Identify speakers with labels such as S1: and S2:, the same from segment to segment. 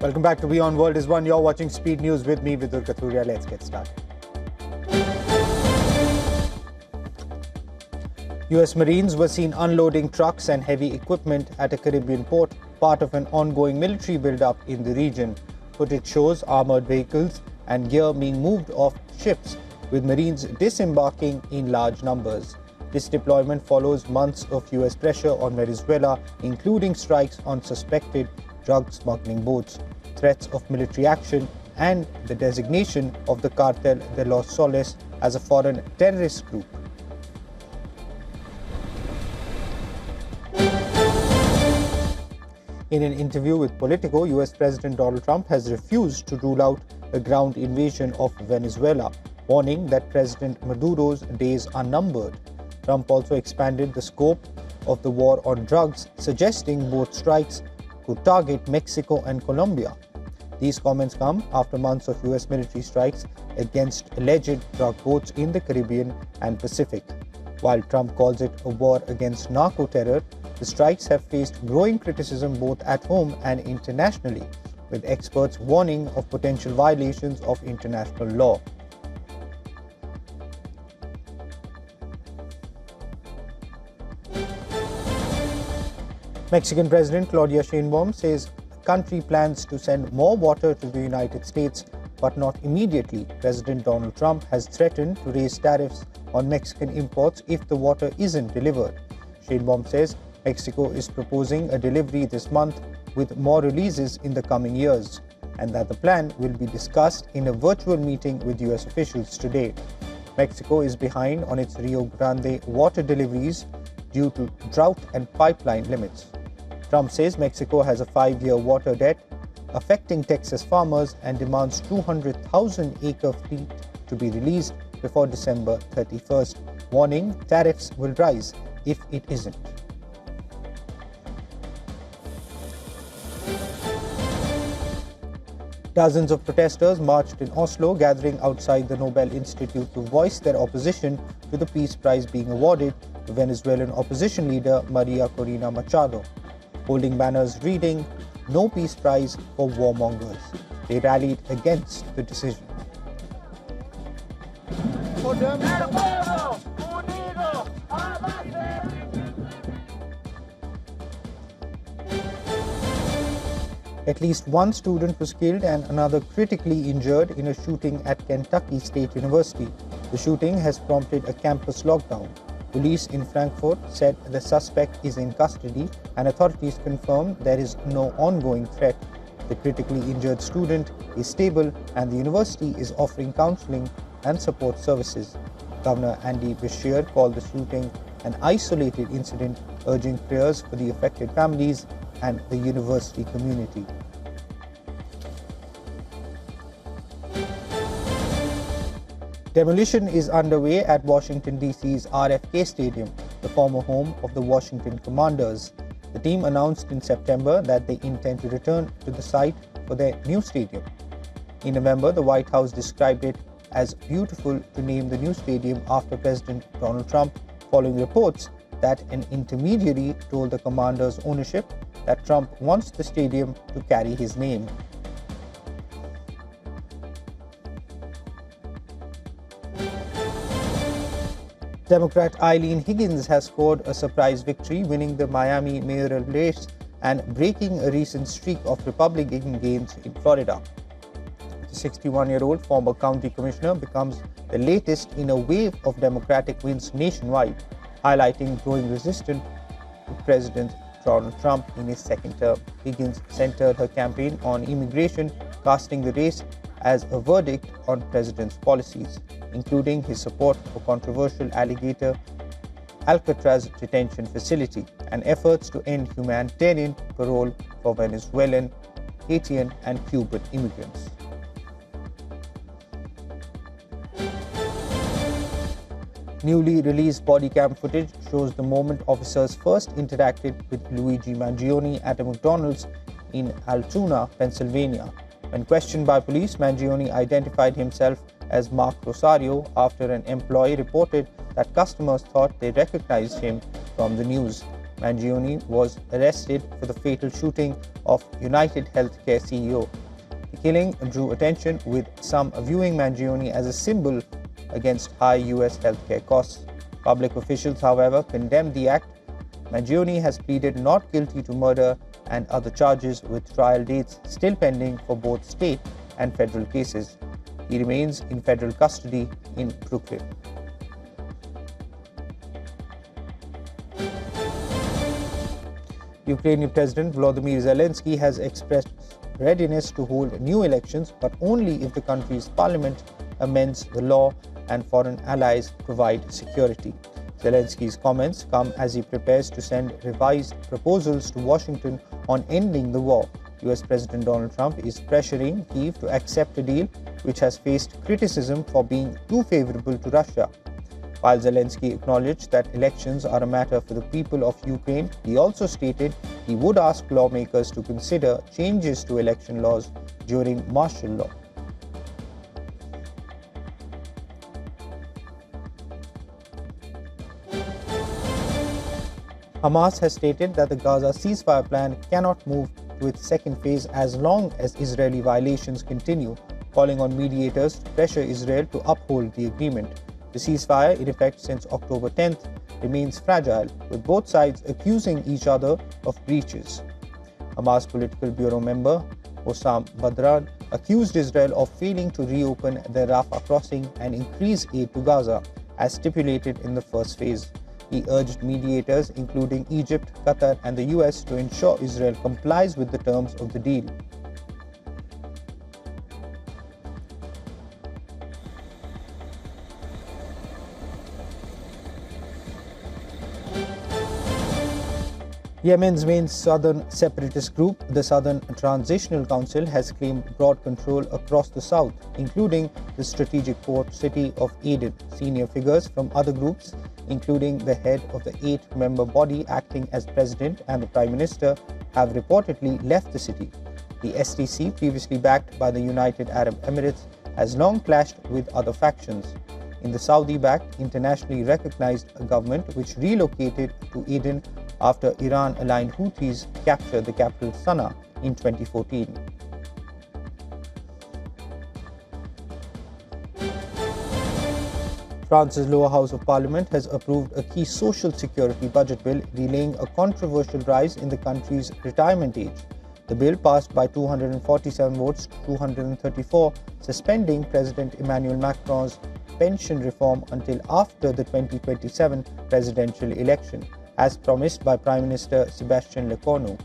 S1: Welcome back to WION World is One. You're watching Speed News with me, Vidur Kathuria. Let's get started. US Marines were seen unloading trucks and heavy equipment at a Caribbean port, part of an ongoing military buildup in the region. Footage shows armored vehicles and gear being moved off ships, with Marines disembarking in large numbers. This deployment follows months of US pressure on Venezuela, including strikes on suspected drug smuggling boats, threats of military action, and the designation of the Cartel de los Soles as a foreign terrorist group. In an interview with Politico, US President Donald Trump has refused to rule out a ground invasion of Venezuela, warning that President Maduro's days are numbered. Trump also expanded the scope of the war on drugs, suggesting both strikes could target Mexico and Colombia. These comments come after months of US military strikes against alleged drug boats in the Caribbean and Pacific. While Trump calls it a war against narco-terror, the strikes have faced growing criticism both at home and internationally, with experts warning of potential violations of international law. Mexican President Claudia Sheinbaum says the country plans to send more water to the United States, but not immediately. President Donald Trump has threatened to raise tariffs on Mexican imports if the water isn't delivered. Sheinbaum says Mexico is proposing a delivery this month with more releases in the coming years, and that the plan will be discussed in a virtual meeting with US officials today. Mexico is behind on its Rio Grande water deliveries due to drought and pipeline limits. Trump says Mexico has a 5-year water debt affecting Texas farmers and demands 200,000-acre fleet to be released before December 31st, warning tariffs will rise if it isn't. Dozens of protesters marched in Oslo, gathering outside the Nobel Institute to voice their opposition to the Peace Prize being awarded to Venezuelan opposition leader Maria Corina Machado. Holding banners reading, "No Peace Prize for Warmongers," they rallied against the decision. At least one student was killed and another critically injured in a shooting at Kentucky State University. The shooting has prompted a campus lockdown. Police in Frankfurt said the suspect is in custody, and authorities confirmed there is no ongoing threat. The critically injured student is stable, and the university is offering counseling and support services. Governor Andy Beshear called the shooting an isolated incident, urging prayers for the affected families and the university community. Demolition is underway at Washington, D.C.'s RFK Stadium, the former home of the Washington Commanders. The team announced in September that they intend to return to the site for their new stadium. In November, the White House described it as beautiful to name the new stadium after President Donald Trump, following reports that an intermediary told the Commanders' ownership that Trump wants the stadium to carry his name. Democrat Eileen Higgins has scored a surprise victory, winning the Miami mayoral race and breaking a recent streak of Republican gains in Florida. The 61-year-old former county commissioner becomes the latest in a wave of Democratic wins nationwide, highlighting growing resistance to President Donald Trump in his second term. Higgins centered her campaign on immigration, casting the race as a verdict on the president's policies, including his support for controversial alligator Alcatraz detention facility and efforts to end humanitarian parole for Venezuelan, Haitian, and Cuban immigrants. Newly released body cam footage shows the moment officers first interacted with Luigi Mangione at a McDonald's in Altoona, Pennsylvania. When questioned by police, Mangione identified himself as Mark Rosario after an employee reported that customers thought they recognized him from the news. Mangione was arrested for the fatal shooting of United Healthcare CEO. The killing drew attention, with some viewing Mangione as a symbol against high US healthcare costs. Public officials, however, condemned the act. Mangione has pleaded not guilty to murder and other charges, with trial dates still pending for both state and federal cases. He remains in federal custody in Brooklyn. Ukrainian President Volodymyr Zelensky has expressed readiness to hold new elections, but only if the country's parliament amends the law and foreign allies provide security. Zelensky's comments come as he prepares to send revised proposals to Washington on ending the war. US President Donald Trump is pressuring Kyiv to accept a deal which has faced criticism for being too favorable to Russia. While Zelensky acknowledged that elections are a matter for the people of Ukraine, he also stated he would ask lawmakers to consider changes to election laws during martial law. Hamas has stated that the Gaza ceasefire plan cannot move to its second phase as long as Israeli violations continue, calling on mediators to pressure Israel to uphold the agreement. The ceasefire, in effect since October 10th, remains fragile, with both sides accusing each other of breaches. Hamas Political Bureau member Hossam Badran accused Israel of failing to reopen the Rafah crossing and increase aid to Gaza, as stipulated in the first phase. He urged mediators, including Egypt, Qatar, and the US, to ensure Israel complies with the terms of the deal. Yemen's main southern separatist group, the Southern Transitional Council, has claimed broad control across the south, including the strategic port city of Aden. Senior figures from other groups, including the head of the 8-member body acting as president and the prime minister, have reportedly left the city. The STC, previously backed by the United Arab Emirates, has long clashed with other factions. In the Saudi-backed, internationally recognized government, which relocated to Aden after Iran-aligned Houthis captured the capital Sana'a in 2014. France's lower house of parliament has approved a key social security budget bill delaying a controversial rise in the country's retirement age. The bill passed by 247 votes to 234, suspending President Emmanuel Macron's pension reform until after the 2027 presidential election, as promised by Prime Minister Sébastien Lecornu.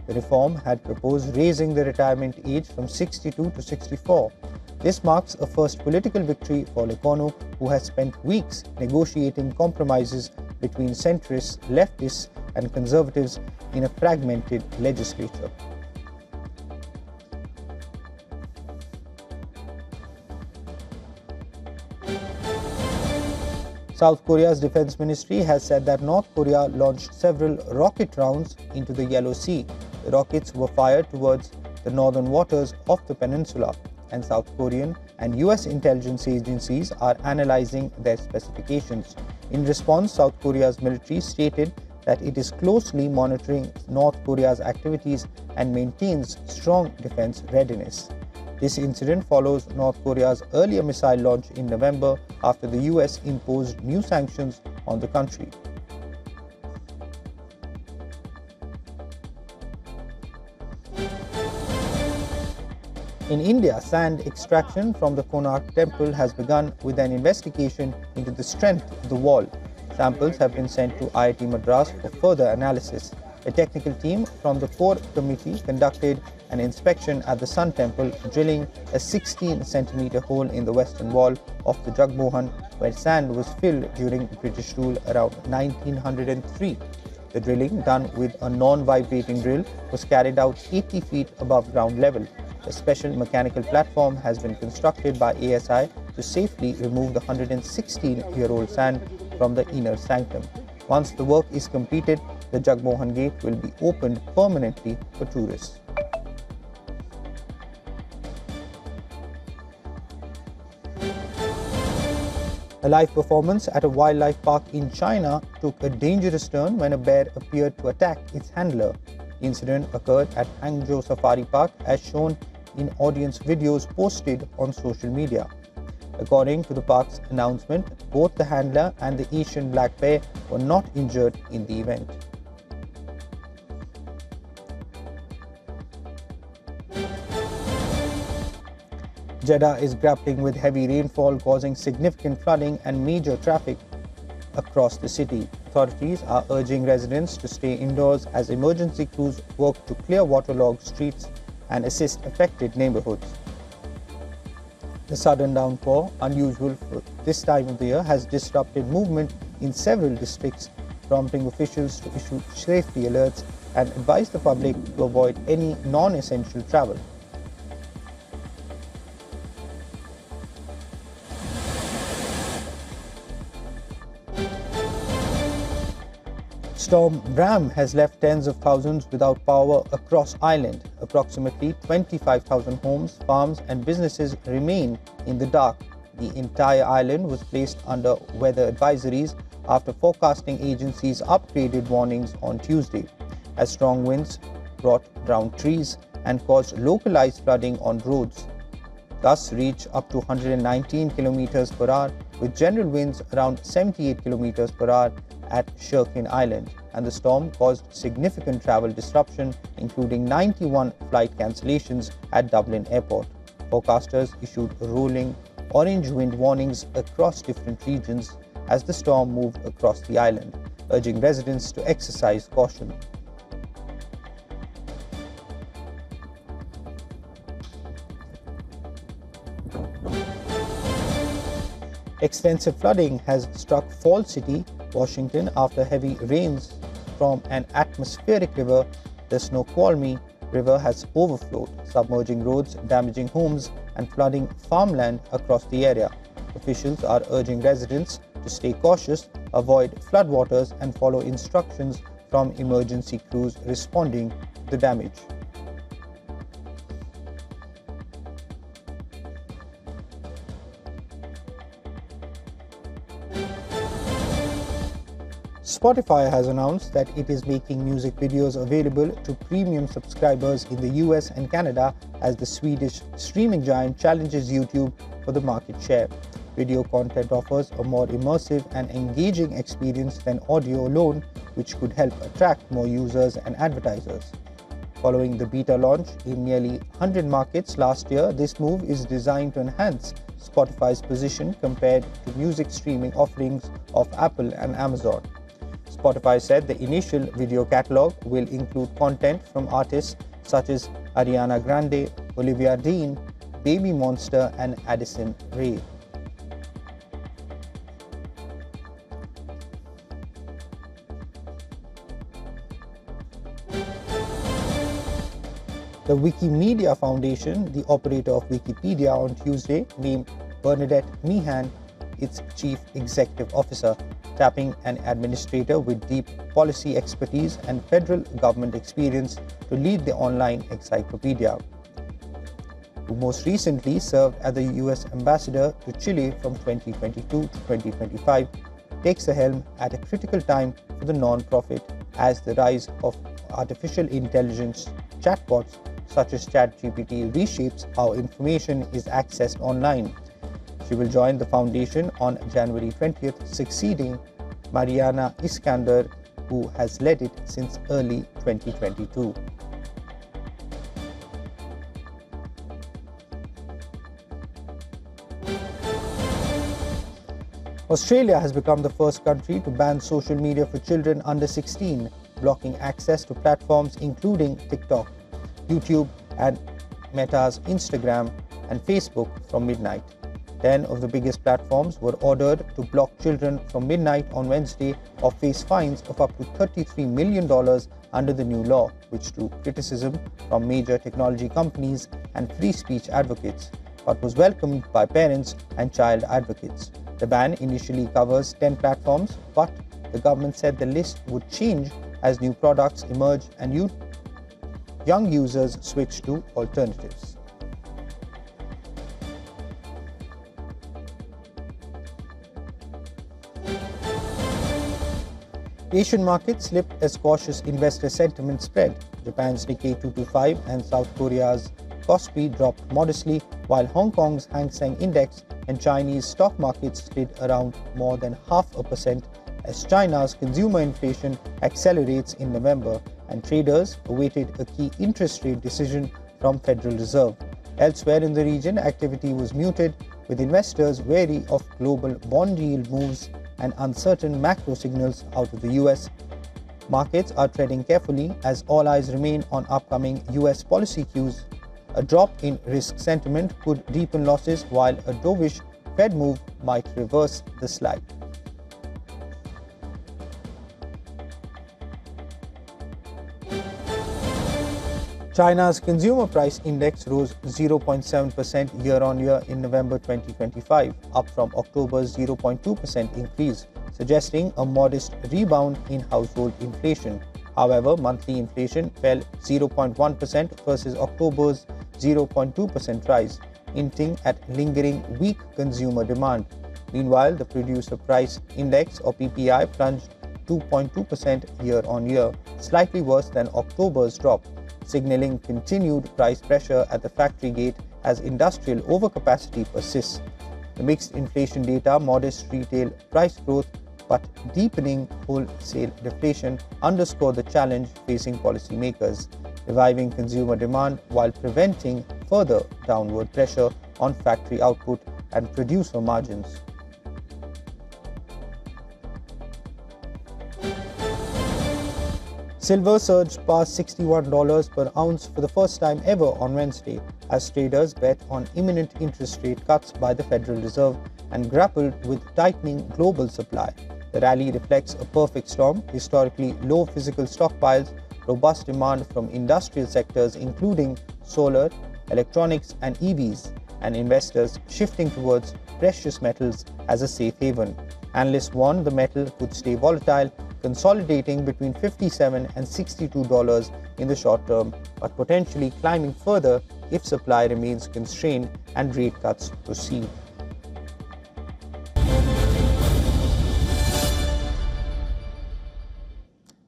S1: The reform had proposed raising the retirement age from 62 to 64. This marks a first political victory for Lecornu, who has spent weeks negotiating compromises between centrists, leftists, and conservatives in a fragmented legislature. South Korea's defense ministry has said that North Korea launched several rocket rounds into the Yellow Sea. The rockets were fired towards the northern waters of the peninsula, and South Korean and US intelligence agencies are analyzing their specifications. In response, South Korea's military stated that it is closely monitoring North Korea's activities and maintains strong defense readiness. This incident follows North Korea's earlier missile launch in November after the US imposed new sanctions on the country. In India, sand extraction from the Konark temple has begun with an investigation into the strength of the wall. Samples have been sent to IIT Madras for further analysis. A technical team from the core committee conducted an inspection at the Sun Temple, drilling a 16-centimeter hole in the western wall of the Jagmohan, where sand was filled during British rule around 1903. The drilling, done with a non-vibrating drill, was carried out 80 feet above ground level. A special mechanical platform has been constructed by ASI to safely remove the 116-year-old sand from the inner sanctum. Once the work is completed, the Jagmohan Gate will be opened permanently for tourists. A live performance at a wildlife park in China took a dangerous turn when a bear appeared to attack its handler. The incident occurred at Hangzhou Safari Park as shown in audience videos posted on social media. According to the park's announcement, both the handler and the Asian black bear were not injured in the event. Jeddah is grappling with heavy rainfall causing significant flooding and major traffic across the city. Authorities are urging residents to stay indoors as emergency crews work to clear waterlogged streets and assist affected neighborhoods. The sudden downpour, unusual for this time of the year, has disrupted movement in several districts, prompting officials to issue safety alerts and advise the public to avoid any non-essential travel. Storm Bram has left tens of thousands without power across Ireland. Approximately 25,000 homes, farms and businesses remain in the dark. The entire island was placed under weather advisories after forecasting agencies upgraded warnings on Tuesday, as strong winds brought down trees and caused localized flooding on roads. Gusts reached up to 119 km per hour, with general winds around 78 km per hour at Sherkin Island, and the storm caused significant travel disruption, including 91 flight cancellations at Dublin Airport. Forecasters issued rolling orange wind warnings across different regions as the storm moved across the island, urging residents to exercise caution. Extensive flooding has struck Falls City, Washington, after heavy rains from an atmospheric river. The Snoqualmie River has overflowed, submerging roads, damaging homes, and flooding farmland across the area. Officials are urging residents to stay cautious, avoid floodwaters, and follow instructions from emergency crews responding to the damage. Spotify has announced that it is making music videos available to premium subscribers in the US and Canada as the Swedish streaming giant challenges YouTube for the market share. Video content offers a more immersive and engaging experience than audio alone, which could help attract more users and advertisers. Following the beta launch in nearly 100 markets last year, this move is designed to enhance Spotify's position compared to music streaming offerings of Apple and Amazon. Spotify said the initial video catalog will include content from artists such as Ariana Grande, Olivia Dean, Baby Monster, and Addison Rae. The Wikimedia Foundation, the operator of Wikipedia, on Tuesday named Bernadette Meehan its chief executive officer, tapping an administrator with deep policy expertise and federal government experience to lead the online encyclopedia, who most recently served as the US ambassador to Chile from 2022 to 2025, takes the helm at a critical time for the non-profit as the rise of artificial intelligence chatbots such as ChatGPT reshapes how information is accessed online. She will join the foundation on January 20th, succeeding Mariana Iskander, who has led it since early 2022. Australia has become the first country to ban social media for children under 16, blocking access to platforms including TikTok, YouTube, and Meta's Instagram and Facebook from midnight. 10 of the biggest platforms were ordered to block children from midnight on Wednesday or face fines of up to $33 million under the new law, which drew criticism from major technology companies and free speech advocates, but was welcomed by parents and child advocates. The ban initially covers 10 platforms, but the government said the list would change as new products emerge and young users switch to alternatives. Asian markets slipped as cautious investor sentiment spread. Japan's Nikkei 225 and South Korea's Kospi dropped modestly, while Hong Kong's Hang Seng Index and Chinese stock markets slid around more than 0.5% as China's consumer inflation accelerates in November and traders awaited a key interest rate decision from Federal Reserve. Elsewhere in the region, activity was muted, with investors wary of global bond yield moves and uncertain macro signals out of the US. Markets are treading carefully as all eyes remain on upcoming US policy cues. A drop in risk sentiment could deepen losses, while a dovish Fed move might reverse the slide. China's consumer price index rose 0.7% year-on-year in November 2025, up from October's 0.2% increase, suggesting a modest rebound in household inflation. However, monthly inflation fell 0.1% versus October's 0.2% rise, hinting at lingering weak consumer demand. Meanwhile, the producer price index or PPI plunged 2.2% year-on-year, slightly worse than October's drop, signaling continued price pressure at the factory gate as industrial overcapacity persists. The mixed inflation data, modest retail price growth, but deepening wholesale deflation underscore the challenge facing policymakers, reviving consumer demand while preventing further downward pressure on factory output and producer margins. Silver surged past $61 per ounce for the first time ever on Wednesday as traders bet on imminent interest rate cuts by the Federal Reserve and grappled with tightening global supply. The rally reflects a perfect storm: historically low physical stockpiles, robust demand from industrial sectors including solar, electronics and EVs, and investors shifting towards precious metals as a safe haven. Analysts warned the metal could stay volatile, consolidating between $57 and $62 in the short term, but potentially climbing further if supply remains constrained and rate cuts proceed.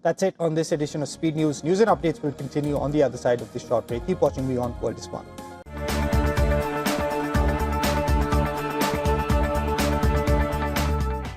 S1: That's it on this edition of Speed News. News and updates will continue on the other side of this short break. Keep watching WION World is One.